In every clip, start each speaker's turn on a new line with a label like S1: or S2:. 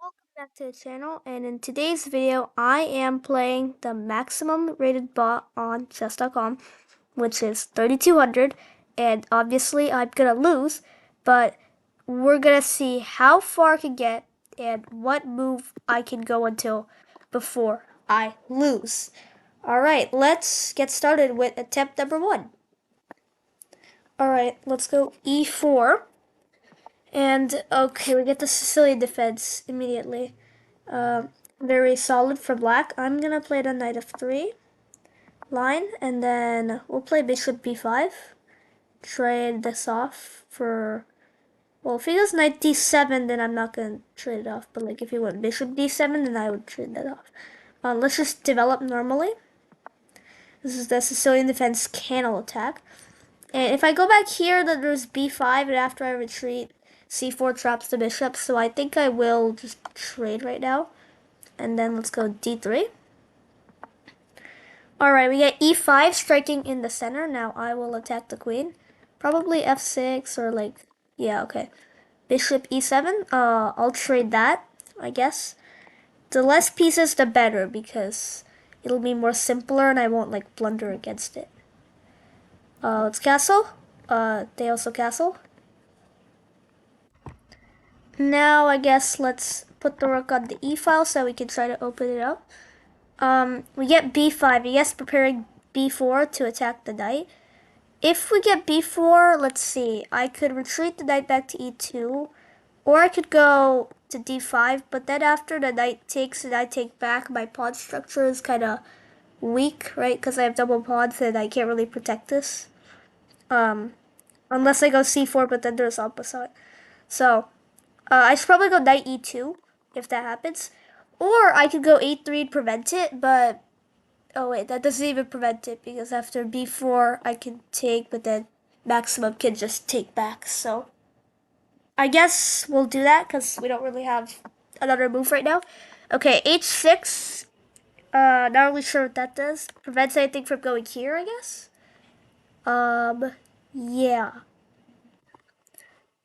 S1: Welcome back to the channel, and in today's video I am playing the maximum rated bot on chess.com, which is 3200, and obviously I'm gonna lose, but we're gonna see how far I can get and what move I can go until before I lose. Alright, let's get started with attempt number 1. Alright, let's go e4. And okay, we get the Sicilian defense immediately. Uh, Very solid for black. I'm gonna play the knight f3 line, and then we'll play bishop b5. Trade this off for. Well, if he goes knight d7, then I'm not gonna trade it off. But like, if he went bishop d7, then I would trade that off. Let's just develop normally. This is the Sicilian defense canal attack. And if I go back here, then there's b5, and after I retreat, c4 traps the bishop. So I think I will just trade right now. And then let's go d3. Alright, we get e5 striking in the center. Now I will attack the queen. Probably f6 or like, yeah, okay. Bishop e7. I'll trade that, I guess. The less pieces, the better, because it'll be more simpler and I won't like blunder against it. Let's castle. They also castle. Now I guess let's put the rook on the e file so we can try to open it up. We get b5. I guess preparing b4 to attack the knight. If we get b4, let's see. I could retreat the knight back to e2, or I could go to d5. But then after the knight takes and I take back, my pawn structure is kind of weak, right? Because I have double pawns and I can't really protect this. Unless I go c4, but then there's opposite. So I should probably go knight e2 if that happens. Or I could go a3 and prevent it, but oh wait, that doesn't even prevent it because after b4 I can take, but then maximum can just take back. So I guess we'll do that because we don't really have another move right now. Okay, h6. Not really sure what that does. Prevents anything from going here, I guess. Yeah.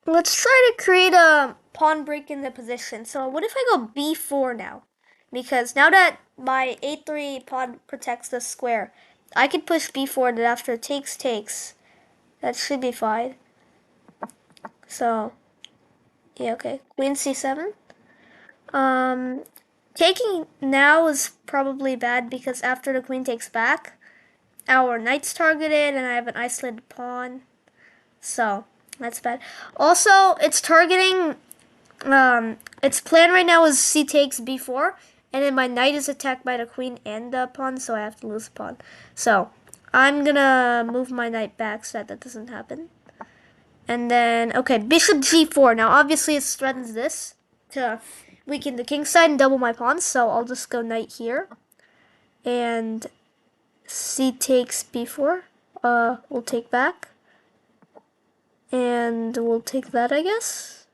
S1: Let's try to create a pawn break in the position. So what if I go b4 now? Because now that my a3 pawn protects the square, I can push b4 and after takes. That should be fine. So, yeah, okay. Queen c7. Um, Taking now is probably bad because after the queen takes back, our knight's targeted and I have an isolated pawn. So, that's bad. Also, it's targeting its plan right now is c takes b4, and then my knight is attacked by the queen and the pawn, so I have to lose a pawn. So I'm gonna move my knight back so that doesn't happen. And then, okay, bishop g4. Now obviously it threatens this to weaken the king side and double my pawns, so I'll just go knight here. And c takes b4. We'll take back. And we'll take that, I guess.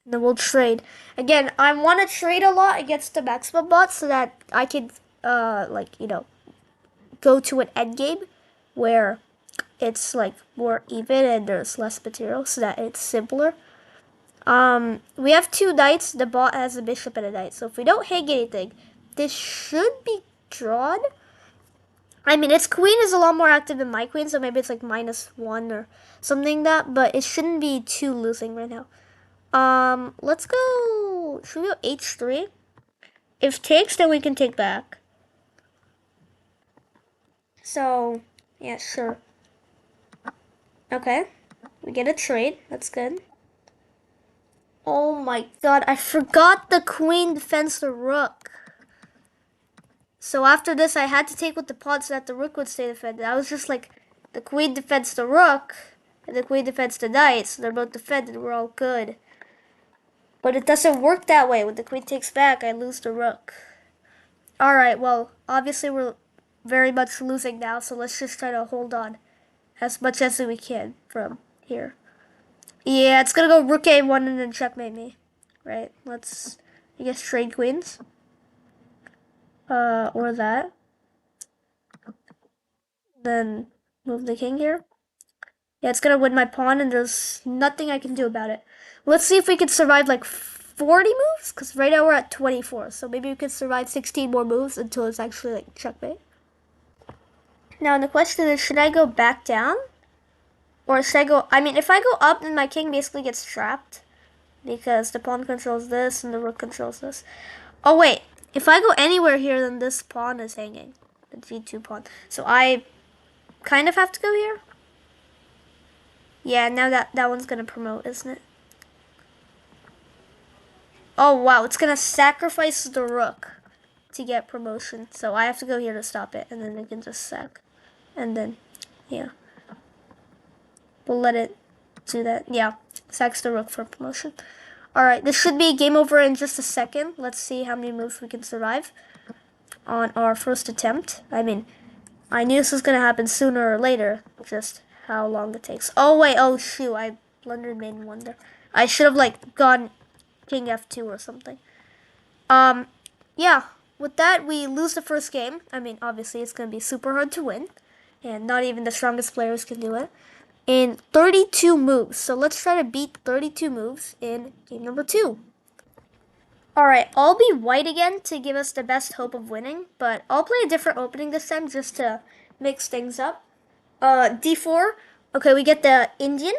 S1: And then we'll trade. Again, I want to trade a lot against the maximum bot so that I can, go to an end game where it's like more even and there's less material so that it's simpler. We have two knights. The bot has a bishop and a knight. So if we don't hang anything, this should be drawn. I mean, its queen is a lot more active than my queen, so maybe it's like -1 or something like that, but it shouldn't be too losing right now. Let's go. Should we go h3? If takes, then we can take back. So, yeah, sure. Okay. We get a trade. That's good. Oh my god, I forgot the queen defends the rook. So after this, I had to take with the pawn so that the rook would stay defended. I was just like, the queen defends the rook, and the queen defends the knight, so they're both defended. We're all good. But it doesn't work that way. When the queen takes back, I lose the rook. Alright, well, obviously we're very much losing now, so let's just try to hold on as much as we can from here. Yeah, it's gonna go rook a1 and then checkmate me. Right, let's, I guess, trade queens. Or that. Then move the king here. Yeah, it's gonna win my pawn, and there's nothing I can do about it. Let's see if we can survive like 40 moves, because right now we're at 24. So maybe we could survive 16 more moves until it's actually like checkmate. Now the question is, should I go back down? Or should I go, I mean, if I go up, then my king basically gets trapped. Because the pawn controls this and the rook controls this. Oh wait, if I go anywhere here, then this pawn is hanging. The g2 pawn. So I kind of have to go here. Yeah, now that one's gonna promote, isn't it? Oh wow, it's gonna sacrifice the rook to get promotion. So I have to go here to stop it, and then it can just sack. And then, yeah. We'll let it do that. Yeah, sacks the rook for promotion. Alright, this should be game over in just a second. Let's see how many moves we can survive on our first attempt. I mean, I knew this was gonna happen sooner or later, just how long it takes. Oh wait, oh shoot, I blundered maiden wonder. I should have like gone king f2 or something. Yeah, with that we lose the first game. I mean, obviously it's gonna be super hard to win, and not even the strongest players can do it. In 32 moves. So let's try to beat 32 moves in game number 2. Alright, I'll be white again to give us the best hope of winning, but I'll play a different opening this time just to mix things up. D4. Okay, we get the Indian.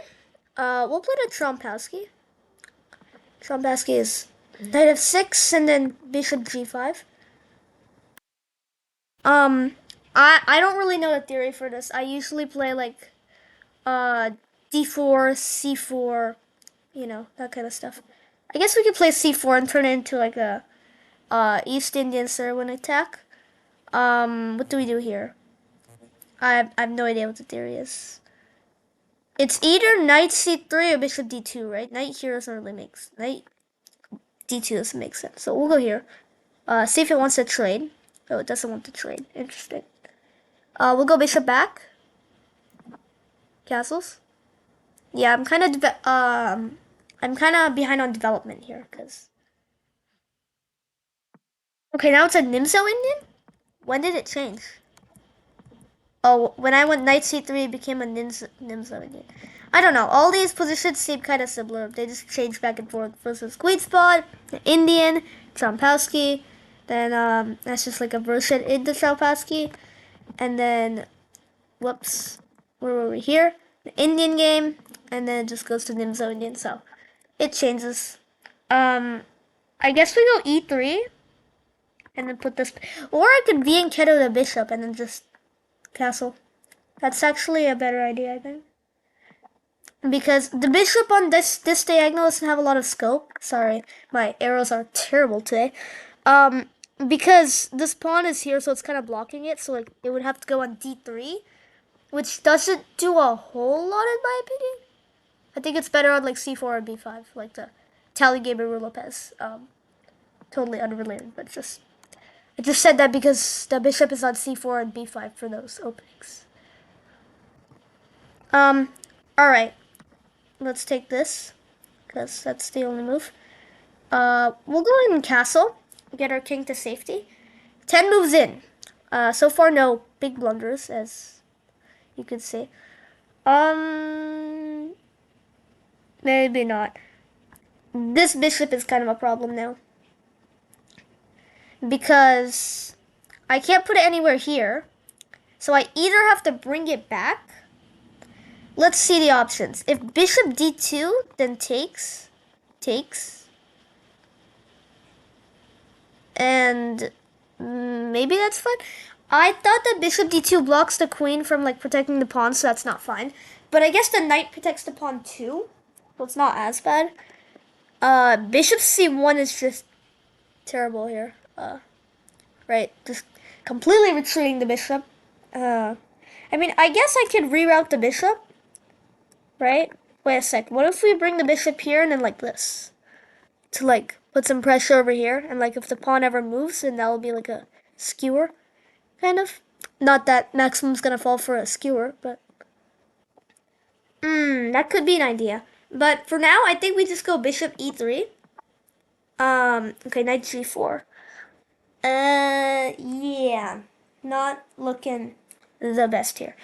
S1: We'll play the Trompowsky. Trompowsky is knight f6 and then bishop g5. Um, I don't really know the theory for this. I usually play like d4, c4, you know, that kind of stuff. I guess we could play c4 and turn it into like a East Indian Serwin attack. What do we do here? I have no idea what the theory is. It's either knight c3 or bishop d2, right? Knight here doesn't really make sense. Knight d2 doesn't make sense. So we'll go here. See if it wants to trade. Oh, it doesn't want to trade. Interesting. We'll go bishop back. Castles. Yeah, I'm kind of behind on development here, cause. Okay, now it's a Nimzo Indian. When did it change? Oh, when I went knight c3, it became a Nimzo Indian. I don't know. All these positions seem kind of similar. They just change back and forth. First was Queen Spot, Indian, Trompowsky. Then that's just like a version into Trompowsky. And then, whoops, where were we here? The Indian game, and then it just goes to Nimzo Indian. So it changes. Um, I guess we go e3 and then put this, or I could V and Keto the bishop and then just castle. That's actually a better idea, I think. Because the bishop on this diagonal doesn't have a lot of scope. Sorry, my arrows are terrible today. Um, because this pawn is here, so it's kind of blocking it. So like it would have to go on d3, which doesn't do a whole lot in my opinion. I think it's better on like c4 or b5, like the Italian gamer Lopez. Totally unrelated, but just I just said that because the bishop is on c4 and b5 for those openings. All right. Let's take this, because that's the only move. We'll go in castle, get our king to safety. 10 moves in. So far, no big blunders, as you could see. Maybe not. This bishop is kind of a problem now. Because I can't put it anywhere here. So I either have to bring it back. Let's see the options. If bishop d2, then takes. And maybe that's fine. I thought that bishop d2 blocks the queen from like protecting the pawn, so that's not fine. But I guess the knight protects the pawn too, so it's not as bad. Bishop c1 is just terrible here. Right, just completely retreating the bishop. I mean, I guess I could reroute the bishop, right? Wait a sec. What if we bring the bishop here and then like this? To like put some pressure over here, and like if the pawn ever moves, then that will be like a skewer, kind of. Not that Maximum's gonna fall for a skewer, but that could be an idea. But for now, I think we just go bishop e3. Okay, knight g4. Yeah, not looking the best here.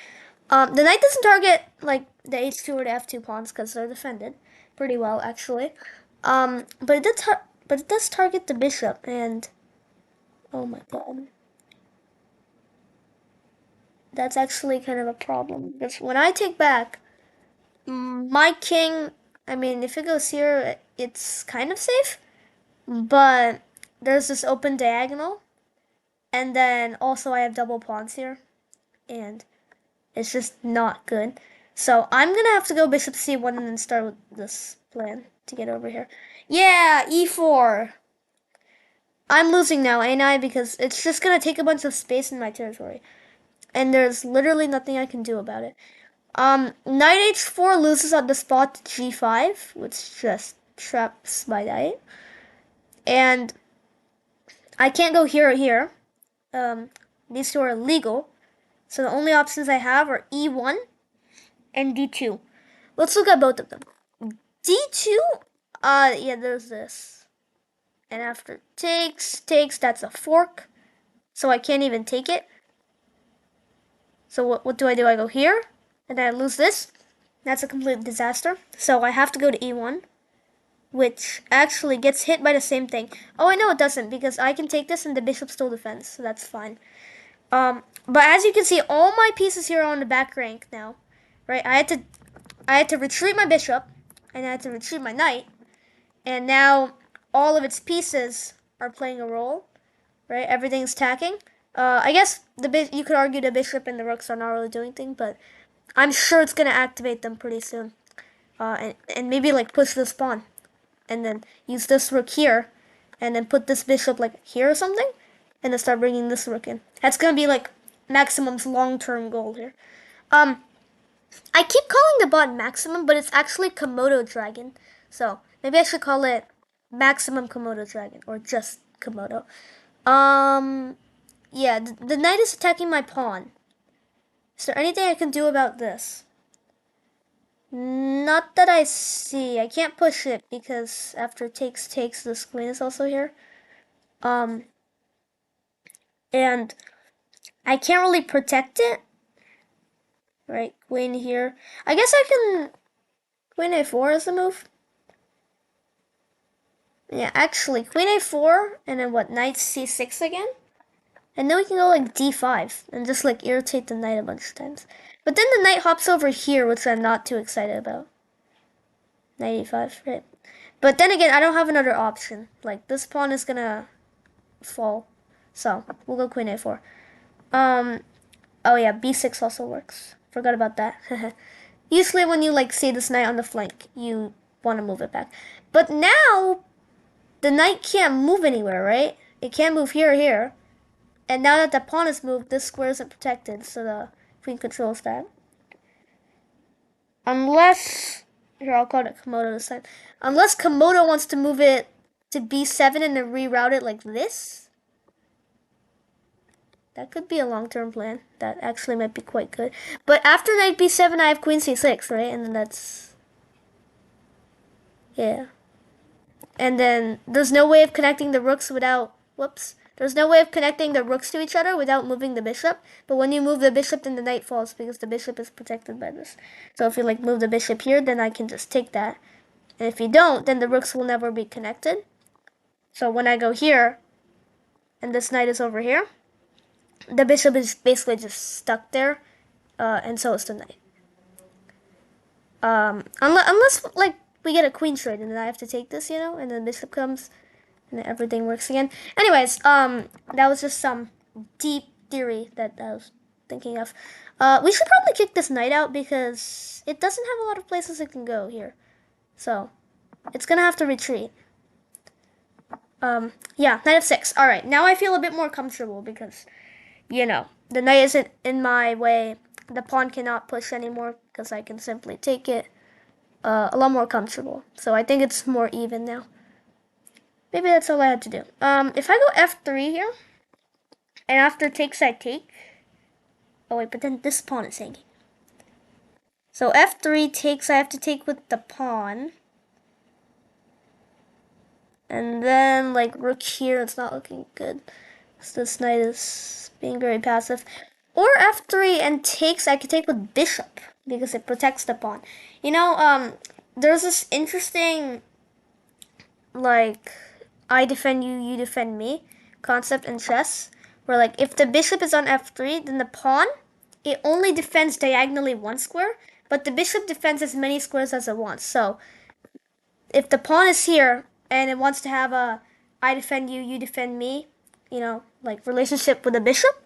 S1: The knight doesn't target like the h2 or the f2 pawns because they're defended pretty well actually. But it does target the bishop, and oh my god, that's actually kind of a problem because when I take back my king, I mean, if it goes here, it's kind of safe, but there's this open diagonal, and then also I have double pawns here, and it's just not good. So I'm gonna have to go bishop c1 and then start with this plan to get over here. Yeah, e4. I'm losing now, ain't I? Because it's just gonna take a bunch of space in my territory, and there's literally nothing I can do about it. Knight h4 loses on the spot to g5, which just traps my knight, and I can't go here or here. Um, these two are illegal, so the only options I have are e1 and d2. Let's look at both of them. D2, yeah, there's this. And after takes, that's a fork. So I can't even take it. So what do? I go here, and I lose this. That's a complete disaster. So I have to go to E1, which actually gets hit by the same thing. Oh, I know it doesn't, because I can take this and the bishop still defends, so that's fine. But as you can see, all my pieces here are on the back rank now, right? I had to retreat my bishop, and I had to retreat my knight, and now all of its pieces are playing a role, right? Everything's tacking. I guess you could argue the bishop and the rooks are not really doing anything, but I'm sure it's gonna activate them pretty soon. And maybe like push this pawn, and then use this rook here, and then put this bishop like here or something, and then start bringing this rook in. That's gonna be like Maximum's long-term goal here. Um, I keep calling the bot Maximum, but it's actually Komodo Dragon. So maybe I should call it Maximum Komodo Dragon, or just Komodo. Um, yeah, the knight is attacking my pawn. Is there anything I can do about this? Not that I see. I can't push it because after takes, this queen is also here. Um, and I can't really protect it. Right, queen here. I guess I can queen a4 is the move. Yeah, actually, queen a4, and then what, knight c6 again? And then we can go like d5 and just like irritate the knight a bunch of times. But then the knight hops over here, which I'm not too excited about. Knight e5, right? But then again, I don't have another option. Like, this pawn is gonna fall. So, we'll go queen a4. Oh yeah, b6 also works. Forgot about that. Usually when you like see this knight on the flank, you want to move it back. But now, the knight can't move anywhere, right? It can't move here or here. And now that the pawn is moved, this square isn't protected, so the queen controls that. Unless, here, I'll call it Komodo this time. Unless Komodo wants to move it to b7 and then reroute it like this. That could be a long-term plan. That actually might be quite good. But after knight b7, I have queen c6, right? And then that's... yeah. And then there's no way of connecting the rooks without... whoops. There's no way of connecting the rooks to each other without moving the bishop. But when you move the bishop, then the knight falls because the bishop is protected by this. So if you like move the bishop here, then I can just take that. And if you don't, then the rooks will never be connected. So when I go here, and this knight is over here, the bishop is basically just stuck there, and so is the knight. Unless like we get a queen trade, and then I have to take this, you know, and then the bishop comes, and then everything works again. Anyways, that was just some deep theory that I was thinking of. We should probably kick this knight out because it doesn't have a lot of places it can go here. So, it's gonna have to retreat. Yeah, knight f6. Alright, now I feel a bit more comfortable because, you know, the knight isn't in my way. The pawn cannot push anymore because I can simply take it. A lot more comfortable. So I think it's more even now. Maybe that's all I had to do. If I go f3 here, and after takes I take. Oh wait, but then this pawn is hanging. So f3 takes, I have to take with the pawn. And then like rook here, it's not looking good. So this knight is being very passive. Or f3 and takes, I could take with bishop because it protects the pawn. You know, there's this interesting, like, I defend you, you defend me concept in chess where, like, if the bishop is on f3, then the pawn, it only defends diagonally one square, but the bishop defends as many squares as it wants. So if the pawn is here and it wants to have a I defend you, you defend me, you know, like relationship with the bishop,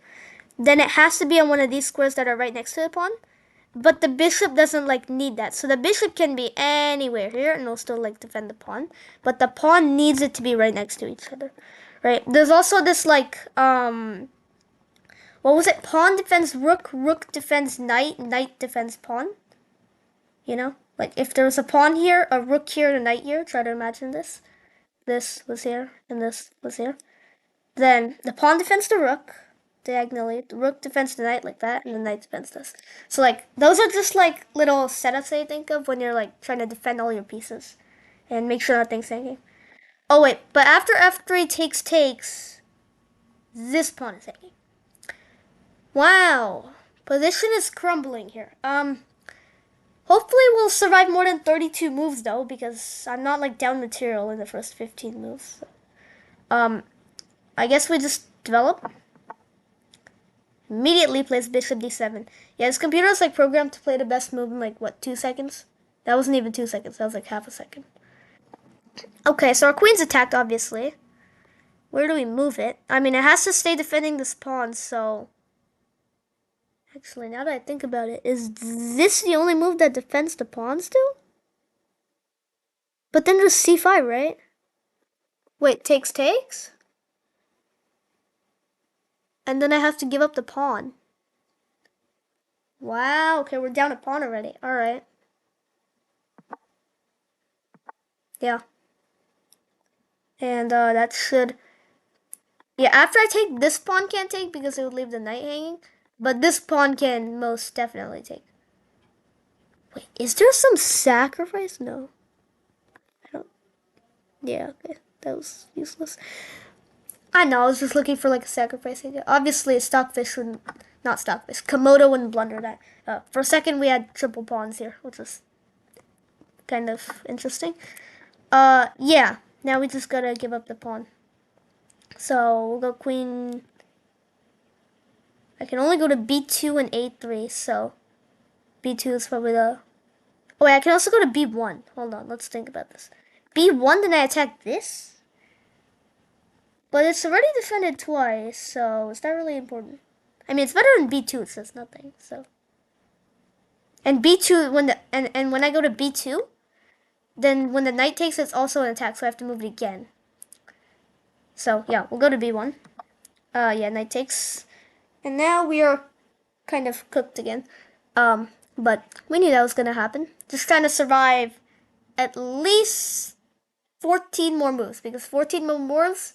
S1: then it has to be on one of these squares that are right next to the pawn. But the bishop doesn't like need that. So the bishop can be anywhere here and it'll still like defend the pawn. But the pawn needs it to be right next to each other. Right? There's also this like what was it? Pawn defends rook, rook defends knight, knight defends pawn. You know? Like if there was a pawn here, a rook here, and a knight here, try to imagine this. This was here and this was here. Then the pawn defends the rook diagonally. The rook defends the knight like that, and the knight defends this. So like those are just like little setups that you think of when you're like trying to defend all your pieces and make sure nothing's hanging. Oh wait, but after f3 takes, this pawn is hanging. Wow, position is crumbling here. Hopefully we'll survive more than 32 moves though, because I'm not like down material in the first 15 moves. So. I guess we just develop. Immediately plays bishop d7. Yeah, this computer is like programmed to play the best move in like what, 2 seconds? That wasn't even 2 seconds. That was like half a second. Okay, so our queen's attacked, obviously. Where do we move it? I mean, it has to stay defending this pawn, so... Actually, now that I think about it, is this the only move that defends the pawn still? But then there's c5, right? Wait, takes? And then I have to give up the pawn. Wow, okay, we're down a pawn already. Alright. Yeah. And that should... Yeah, after I take, this pawn can't take because it would leave the knight hanging. But this pawn can most definitely take. Wait, is there some sacrifice? No. I don't... Yeah, okay. That was useless. I know, I was just looking for like a sacrifice idea. Obviously, Stockfish wouldn't... Not Stockfish. Komodo wouldn't blunder that. For a second, we had triple pawns here, which was kind of interesting. Yeah. Now we just gotta give up the pawn. So, we'll go queen... I can only go to b2 and a3, so... b2 is probably the... Oh, wait, I can also go to b1. Hold on, let's think about this. b1, then I attack this? But it's already defended twice, so is that really important? I mean, it's better than b2, it says nothing, so... And b2, and when I go to b2, then when the knight takes, it's also an attack, so I have to move it again. So, yeah, we'll go to b1. Yeah, knight takes. And now we are kind of cooked again. But we knew that was gonna happen. Just trying to survive at least 14 more moves, because 14 more moves,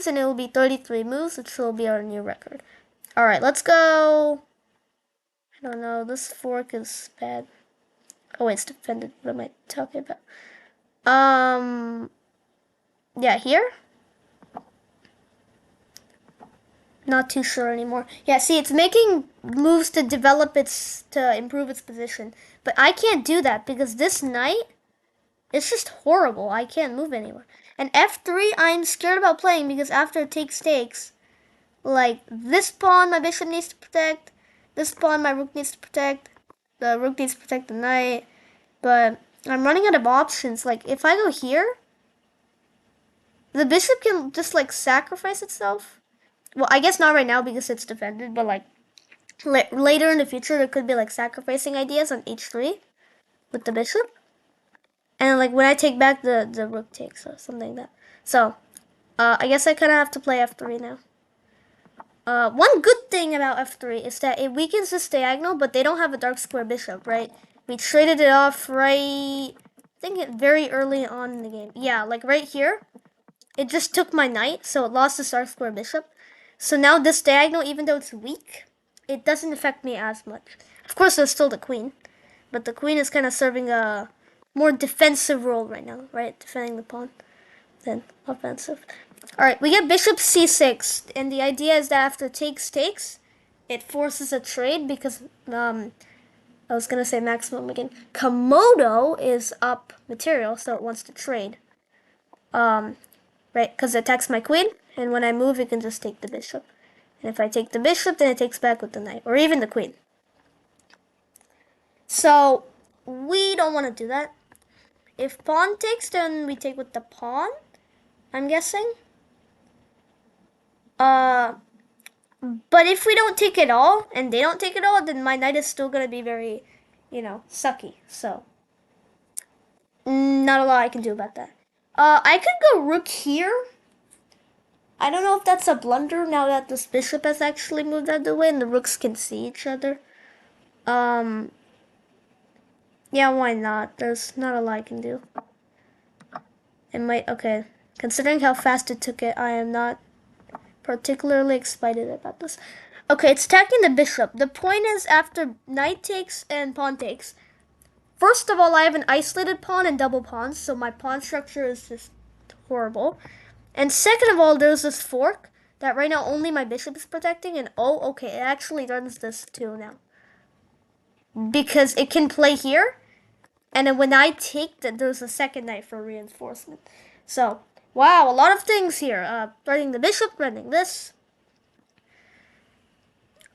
S1: and it will be 33 moves, which will be our new record. Alright, let's go. I don't know, this fork is bad. Oh, wait, it's defended. What am I talking about? Yeah, here? Not too sure anymore. Yeah, see, it's making moves to improve its position. But I can't do that because this knight, it's just horrible. I can't move anywhere. And f3, I'm scared about playing because after it takes, like, this pawn my bishop needs to protect, this pawn my rook needs to protect, the rook needs to protect the knight, but I'm running out of options. Like, if I go here, the bishop can just, like, sacrifice itself. Well, I guess not right now because it's defended, but, like, later in the future, there could be, like, sacrificing ideas on h3 with the bishop. And, like, when I take back, the rook takes or something like that. So, I guess I kind of have to play f3 now. One good thing about f3 is that it weakens this diagonal, but they don't have a dark square bishop, right? We traded it off right, I think very early on in the game. Yeah, like right here, it just took my knight, so it lost the dark square bishop. So now this diagonal, even though it's weak, it doesn't affect me as much. Of course, there's still the queen, but the queen is kind of serving a more defensive role right now, right? Defending the pawn than offensive. Alright, we get bishop c6, and the idea is that after takes, it forces a trade because I was gonna say maximum again. Komodo is up material, so it wants to trade. Um, right, because it attacks my queen, and when I move, it can just take the bishop. And if I take the bishop, then it takes back with the knight, or even the queen. So we don't want to do that. If pawn takes, then we take with the pawn, I'm guessing. Uh, but if we don't take it all, and they don't take it all, then my knight is still gonna be very, sucky. So, not a lot I can do about that. I could go rook here. I don't know if that's a blunder now that this bishop has actually moved out of the way and the rooks can see each other. Um, yeah, why not? There's not a lot I can do. It might, okay. Considering how fast it took it, I am not particularly excited about this. Okay, it's attacking the bishop. The point is, after knight takes and pawn takes, first of all, I have an isolated pawn and double pawns, so my pawn structure is just horrible. And second of all, there's this fork that right now only my bishop is protecting, and oh, okay, it actually runs this too now. Because it can play here, and then when I take that, there's a second knight for reinforcement. So, wow, a lot of things here. Running the bishop, running this.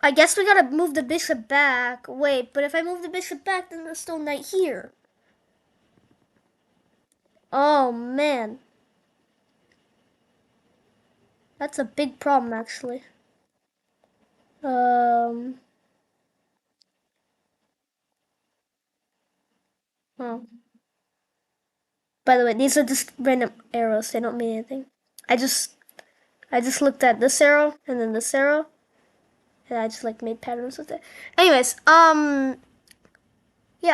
S1: I guess we gotta move the bishop back. Wait, but if I move the bishop back, then there's still knight here. Oh, man. That's a big problem, actually. Um, oh. By the way, these are just random arrows. They don't mean anything. I just I just looked at this arrow and then this arrow, and I just like made patterns with it. Anyways, yeah,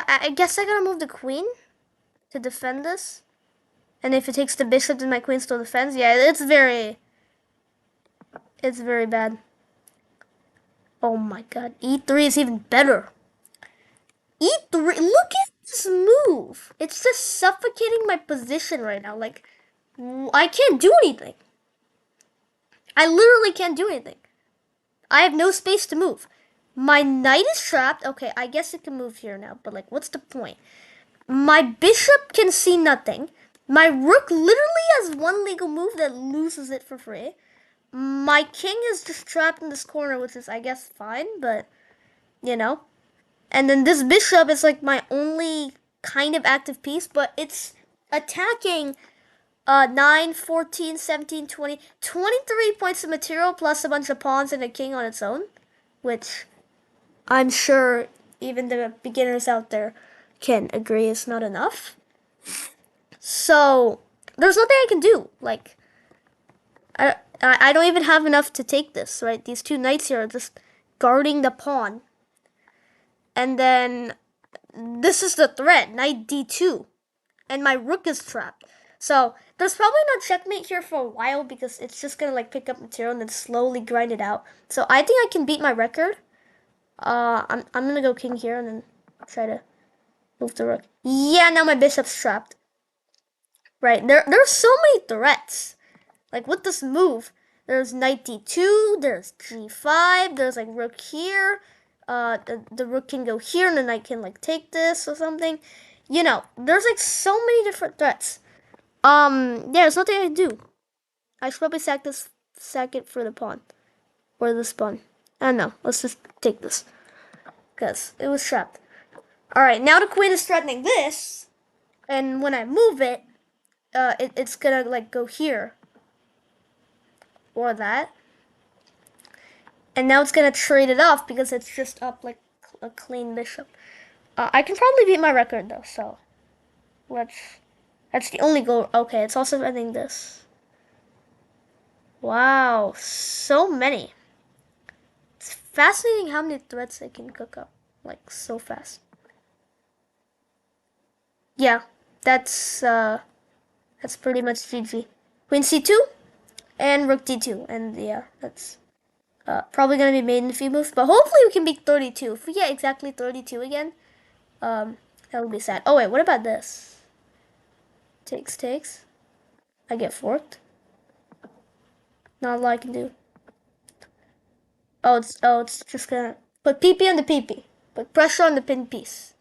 S1: I guess I gotta move the queen to defend this. And if it takes the bishop, then my queen still defends. Yeah, it's very bad. Oh my god, e3 is even better. E3, look at this move. It's just suffocating my position right now. Like, I can't do anything. I literally can't do anything. I have no space to move. My knight is trapped. Okay, I guess it can move here now, but like, what's the point? My bishop can see nothing. My rook literally has one legal move that loses it for free. My king is just trapped in this corner, which is, I guess, fine, but, you know. And then this bishop is like my only kind of active piece, but it's attacking 9, 14, 17, 20, 23 points of material plus a bunch of pawns and a king on its own, which I'm sure even the beginners out there can agree is not enough. So there's nothing I can do. Like, I don't even have enough to take this, right? These two knights here are just guarding the pawn. And then this is the threat, knight d2. And my rook is trapped. So there's probably no checkmate here for a while because it's just gonna like pick up material and then slowly grind it out. So I think I can beat my record. I'm gonna go king here and then try to move the rook. Yeah, now my bishop's trapped. Right, there's so many threats. Like with this move, there's knight d2, there's g5, there's like rook here. The rook can go here and the knight can like take this or something. You know, there's like so many different threats. Yeah, there's nothing I can do. I should probably sack it for the pawn. Or this pawn. I don't know. Let's just take this. Because it was trapped. Alright, now the queen is threatening this. And when I move it, it's gonna like go here. Or that. And now it's gonna trade it off because it's just up like a clean bishop. I can probably beat my record though, so that's the only goal. Okay, it's also ending this. Wow, so many. It's fascinating how many threats they can cook up, like so fast. Yeah, that's pretty much GG. Queen c2 and rook d2, and yeah, that's probably gonna be made in a few moves, but hopefully we can beat 32. If we get exactly 32 again, that would be sad. Oh wait, what about this? Takes. I get forked. Not a lot I can do. It's just gonna put PP on the PP. Put pressure on the pin piece.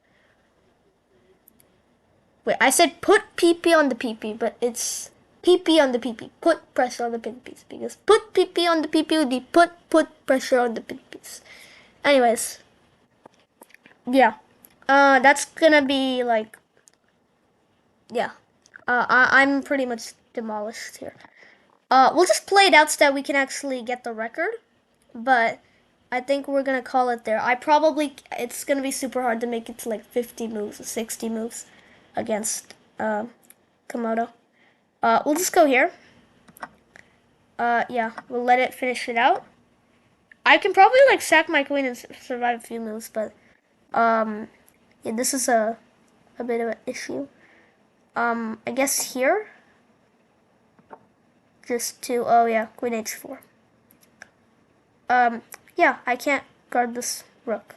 S1: Wait, I said put PP on the PP, but it's PP on the PP. Put pressure on the pin piece. Because put PP on the PP would be put pressure on the pin piece. Anyways, yeah. That's gonna be like, yeah. I'm pretty much demolished here. We'll just play it out so that we can actually get the record. But I think we're gonna call it there. It's gonna be super hard to make it to like 50 moves or 60 moves against Komodo. We'll just go here. Yeah, we'll let it finish it out. I can probably like sack my queen and survive a few moves, but yeah, this is a bit of an issue. I guess here, just to oh yeah, queen h4. Yeah, I can't guard this rook,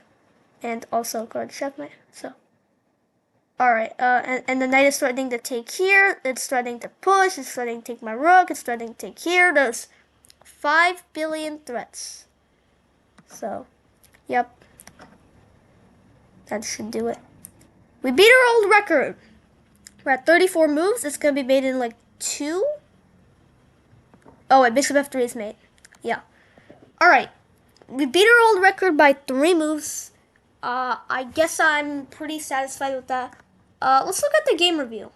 S1: and also guard checkmate. So, all right. And the knight is threatening to take here. It's threatening to push. It's threatening to take my rook. It's threatening to take here. There's 5 billion threats. So, yep, that should do it. We beat our old record. We're at 34 moves. It's gonna be made in like 2. Oh, wait, bishop f3 is made. Yeah. All right. We beat our old record by 3 moves. I guess I'm pretty satisfied with that. Let's look at the game review.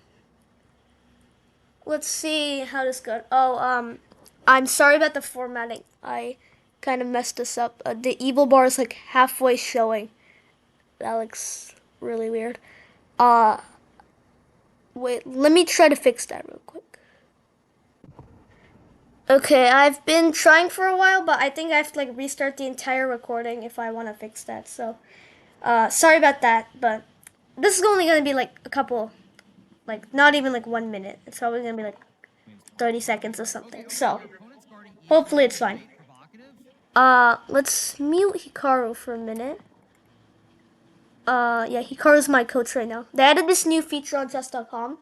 S1: Let's see how this goes. Oh, I'm sorry about the formatting. I kind of messed this up. The evil bar is like halfway showing. That looks really weird. Wait, let me try to fix that real quick. Okay, I've been trying for a while, but I think I have to like restart the entire recording if I want to fix that. So, sorry about that, but this is only gonna be like a couple, like not even like 1 minute. It's probably gonna be like 30 seconds or something. So, hopefully it's fine. Let's mute Hikaru for a minute. Yeah, Hikaru's my coach right now. They added this new feature on chess.com.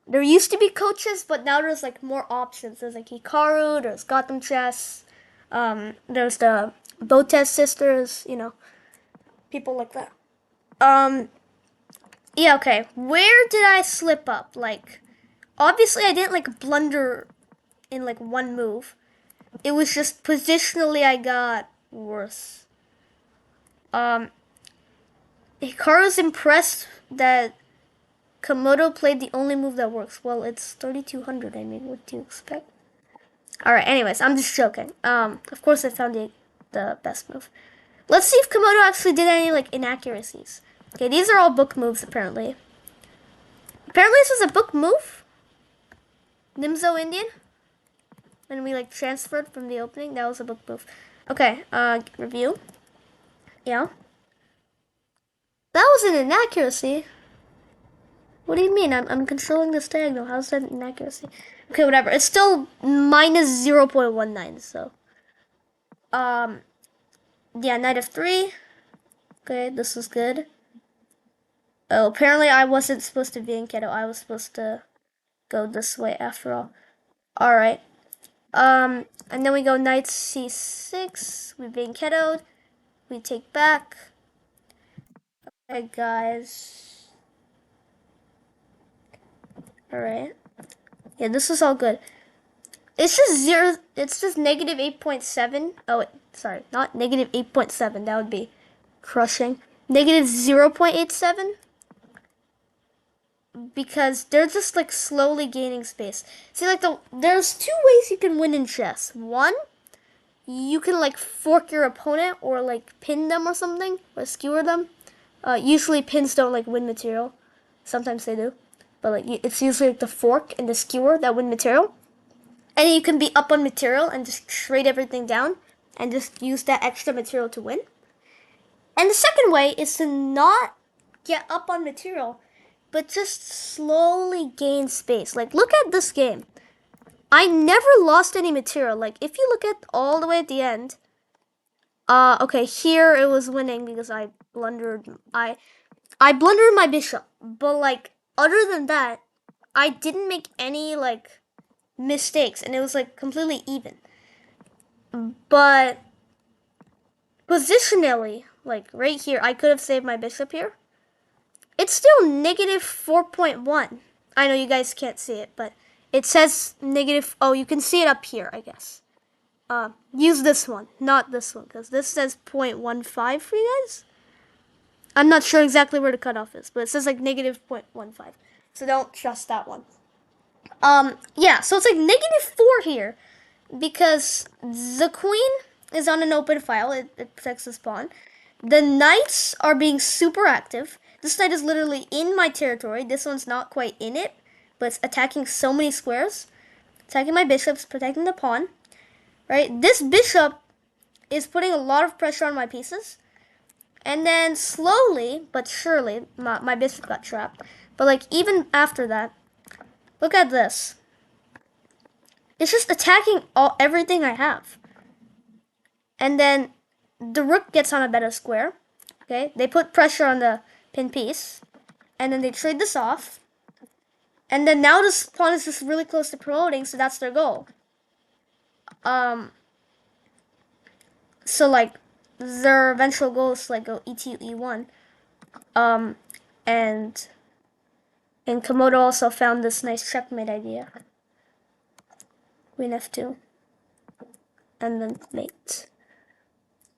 S1: There used to be coaches, but now there's like more options. There's like Hikaru, there's Gotham Chess, there's the Botes sisters, people like that. Yeah, okay. Where did I slip up? Like, obviously I didn't like blunder in like one move. It was just positionally I got worse. Hikaru's impressed that Komodo played the only move that works. Well, it's 3200. I mean, what do you expect? All right. Anyways, I'm just joking. Of course I found the best move. Let's see if Komodo actually did any like inaccuracies. Okay, these are all book moves apparently. Apparently this was a book move. Nimzo Indian. When we like transferred from the opening, that was a book move. Okay. Review. Yeah. That was an inaccuracy. What do you mean? I'm controlling this diagonal. How's that an inaccuracy? Okay, whatever. It's still minus 0.19, so. Yeah, knight f3. Okay, this is good. Oh, apparently I wasn't supposed to be in Keto. I was supposed to go this way after all. Alright. And then we go knight c6. We've been Ketoed. We take back. Okay, guys. Alright. Yeah, this is all good. It's just negative 8.7. Oh, wait, sorry, not negative 8.7. That would be crushing. Negative 0.87. Because they're just like slowly gaining space. See, like there's 2 ways you can win in chess. One, you can like fork your opponent or like pin them or something, or skewer them. Usually pins don't like win material. Sometimes they do. But like it's usually like the fork and the skewer that win material. And you can be up on material and just trade everything down and just use that extra material to win. And the second way is to not get up on material, but just slowly gain space. Like, look at this game. I never lost any material. Like, if you look at all the way at the end, okay, here it was winning because I blundered. I blundered my bishop, but like, other than that, I didn't make any like mistakes, and it was like completely even. But positionally, like right here, I could have saved my bishop here. It's still negative 4.1. I know you guys can't see it, but it says negative. Oh, you can see it up here, I guess. Use this one, not this one, because this says 0.15 for you guys. I'm not sure exactly where the cutoff is, but it says like negative 0.15. So don't trust that one. Yeah, so it's like negative 4 here because the queen is on an open file. It protects this pawn. The knights are being super active. This knight is literally in my territory. This one's not quite in it, but it's attacking so many squares. Attacking my bishops, protecting the pawn. Right? This bishop is putting a lot of pressure on my pieces. And then slowly, but surely, my bishop got trapped. But like even after that, look at this. It's just attacking everything I have. And then the rook gets on a better square. Okay, they put pressure on the pin piece. And then they trade this off. And then now this pawn is just really close to promoting, so that's their goal. So like their eventual goal is to like go e2, e1. And Komodo also found this nice checkmate idea. Queen f2. And then mate.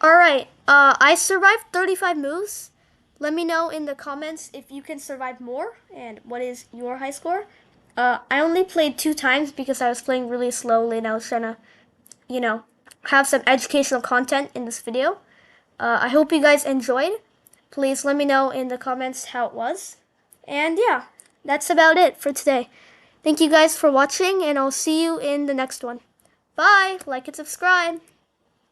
S1: Alright, I survived 35 moves. Let me know in the comments if you can survive more and what is your high score. I only played 2 times because I was playing really slowly and I was trying to, you know, have some educational content in this video. I hope you guys enjoyed. Please let me know in the comments how it was. And yeah, that's about it for today. Thank you guys for watching and I'll see you in the next one. Bye! Like and subscribe!